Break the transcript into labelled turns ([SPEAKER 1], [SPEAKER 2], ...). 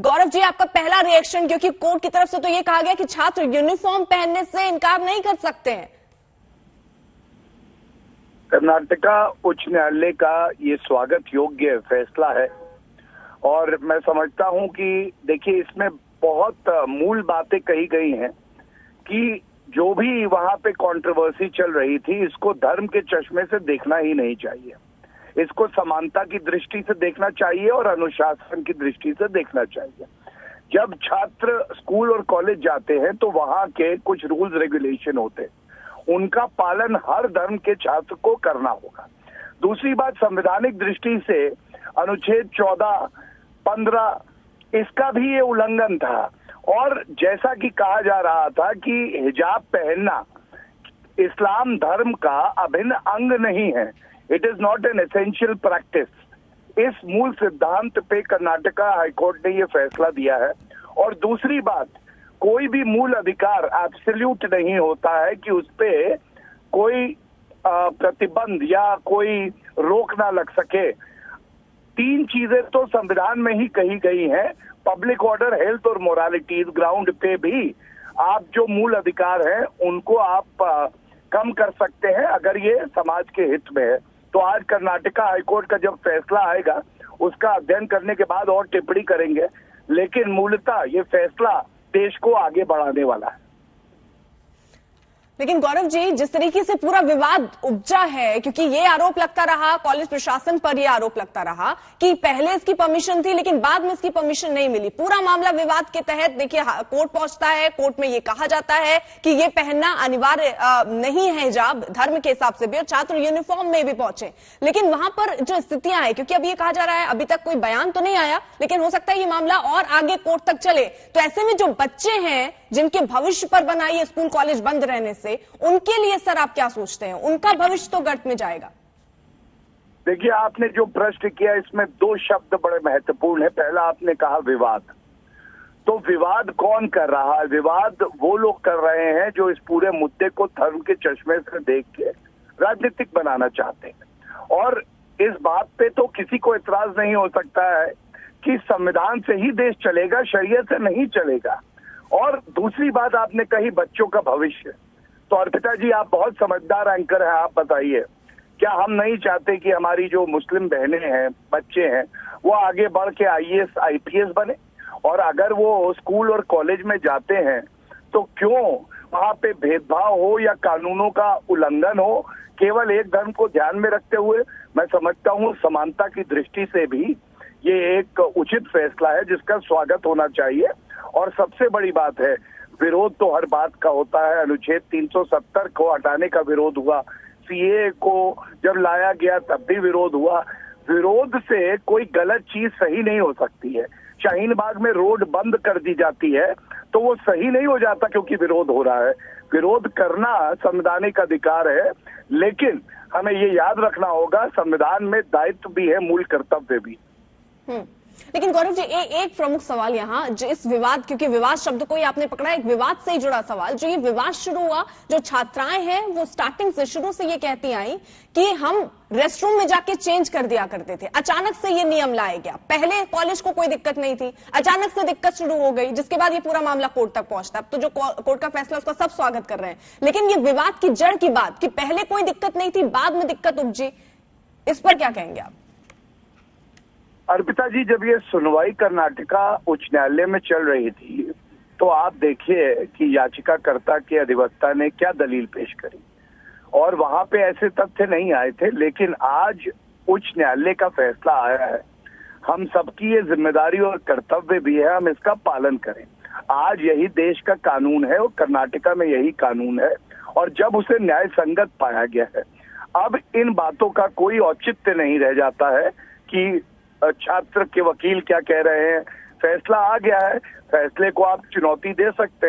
[SPEAKER 1] गौरव जी, आपका पहला रिएक्शन, क्योंकि कोर्ट की तरफ से तो ये कहा गया कि छात्र यूनिफॉर्म पहनने से इनकार नहीं कर सकते हैं।
[SPEAKER 2] कर्नाटका उच्च न्यायालय का ये स्वागत योग्य फैसला है और मैं समझता हूं कि देखिए इसमें बहुत मूल बातें कही गई हैं कि जो भी वहां पे कंट्रोवर्सी चल रही थी इसको धर्म के चश्मे से देखना ही नहीं चाहिए, इसको समानता की दृष्टि से देखना चाहिए और अनुशासन की दृष्टि से देखना चाहिए। जब छात्र स्कूल और कॉलेज जाते हैं तो वहां के कुछ रूल्स रेगुलेशन होते हैं, उनका पालन हर धर्म के छात्र को करना होगा। दूसरी बात, संवैधानिक दृष्टि से अनुच्छेद 14, 15 इसका भी ये उल्लंघन था और जैसा कि कहा जा रहा था कि हिजाब पहनना इस्लाम धर्म का अभिन्न अंग नहीं है, it is not an essential practice. इस मूल सिद्धांत पे कर्नाटका हाईकोर्ट ने ये फैसला दिया है। और दूसरी बात, कोई भी मूल अधिकार एब्सोल्यूट नहीं होता है कि उस पे कोई प्रतिबंध या कोई रोक ना लग सके। 3 चीजें तो संविधान में ही कही गई हैं, पब्लिक ऑर्डर, हेल्थ और मोरालिटी। इस ग्राउंड पे भी आप जो मूल अधिकार हैं उनको आप कम कर सकते हैं अगर ये समाज के हित में है। तो आज कर्नाटका हाईकोर्ट का जब फैसला आएगा उसका अध्ययन करने के बाद और टिप्पणी करेंगे, लेकिन मूलतः ये फैसला देश को आगे बढ़ाने वाला है।
[SPEAKER 1] लेकिन गौरव जी, जिस तरीके से पूरा विवाद उपजा है, क्योंकि ये आरोप लगता रहा, कॉलेज प्रशासन पर ये आरोप लगता रहा कि पहले इसकी परमिशन थी लेकिन बाद में इसकी परमिशन नहीं मिली। पूरा मामला विवाद के तहत देखिए कोर्ट पहुंचता है, कोर्ट में ये कहा जाता है कि ये पहनना अनिवार्य नहीं है हिजाब धर्म के हिसाब से भी, और छात्र यूनिफॉर्म में भी पहुंचे। लेकिन वहां पर जो स्थितियां हैं, क्योंकि अब ये कहा जा रहा है, अभी तक कोई बयान तो नहीं आया, लेकिन हो सकता है ये मामला और आगे कोर्ट तक चले, तो ऐसे में जो बच्चे हैं जिनके भविष्य पर बना ये स्कूल कॉलेज बंद रहने से, उनके लिए सर आप क्या सोचते हैं? उनका भविष्य तो गर्त में जाएगा।
[SPEAKER 2] देखिए, आपने जो प्रश्न किया इसमें 2 शब्द बड़े महत्वपूर्ण है। पहला आपने कहा विवाद, तो विवाद कौन कर रहा है? विवाद वो लोग कर रहे हैं जो इस पूरे मुद्दे को धर्म के चश्मे से देख के राजनीतिक बनाना चाहते हैं। और इस बात पे तो किसी को इतराज नहीं हो सकता है कि संविधान से ही देश चलेगा, शरीयत से नहीं चलेगा। और दूसरी बात आपने कही बच्चों का भविष्य, तो अर्पिता जी आप बहुत समझदार एंकर हैं, आप बताइए, क्या हम नहीं चाहते कि हमारी जो मुस्लिम बहनें हैं, बच्चे हैं, वो आगे बढ़ के IAS IPS बने? और अगर वो स्कूल और कॉलेज में जाते हैं तो क्यों वहां पे भेदभाव हो या कानूनों का उल्लंघन हो, केवल एक धर्म को ध्यान में रखते हुए? मैं समझता हूँ समानता की दृष्टि से भी ये एक उचित फैसला है जिसका स्वागत होना चाहिए। और सबसे बड़ी बात है, विरोध तो हर बात का होता है। अनुच्छेद 370 को हटाने का विरोध हुआ, CAA को जब लाया गया तब भी विरोध हुआ। विरोध से कोई गलत चीज सही नहीं हो सकती है। शाहीन बाग में रोड बंद कर दी जाती है तो वो सही नहीं हो जाता क्योंकि विरोध हो रहा है। विरोध करना संवैधानिक अधिकार है, लेकिन हमें ये याद रखना होगा संविधान में दायित्व भी है, मूल कर्तव्य भी।
[SPEAKER 1] लेकिन गौरव जी, एक प्रमुख सवाल यहाँ, जो इस विवाद, क्योंकि विवाद शब्द को ही आपने पकड़ा, एक विवाद से ही जुड़ा सवाल, जो ये विवाद शुरू हुआ, जो छात्राएं हैं वो स्टार्टिंग से, शुरू से ये कहती आई कि हम रेस्टरूम में जाके चेंज कर दिया करते थे। अचानक से ये नियम लाया गया, पहले कॉलेज को कोई दिक्कत नहीं थी, अचानक से दिक्कत शुरू हो गई, जिसके बाद ये पूरा मामला कोर्ट तक पहुंचता। अब तो जो कोर्ट का फैसला उसका सब स्वागत कर रहे हैं, लेकिन ये विवाद की जड़ की बात कि पहले कोई दिक्कत नहीं थी, बाद में दिक्कत उपजी, इस पर क्या कहेंगे आप?
[SPEAKER 2] अर्पिता जी, जब ये सुनवाई कर्नाटका उच्च न्यायालय में चल रही थी तो आप देखिए कि याचिकाकर्ता के अधिवक्ता ने क्या दलील पेश करी, और वहां पे ऐसे तथ्य नहीं आए थे। लेकिन आज उच्च न्यायालय का फैसला आया है, हम सबकी ये जिम्मेदारी और कर्तव्य भी है, हम इसका पालन करें। आज यही देश का कानून है और कर्नाटका में यही कानून है, और जब उसे न्याय संगत पाया गया है, अब इन बातों का कोई औचित्य नहीं रह जाता है कि छात्र के वकील क्या कह रहे हैं। फैसला आ गया है, फैसले को आप चुनौती दे सकते हैं।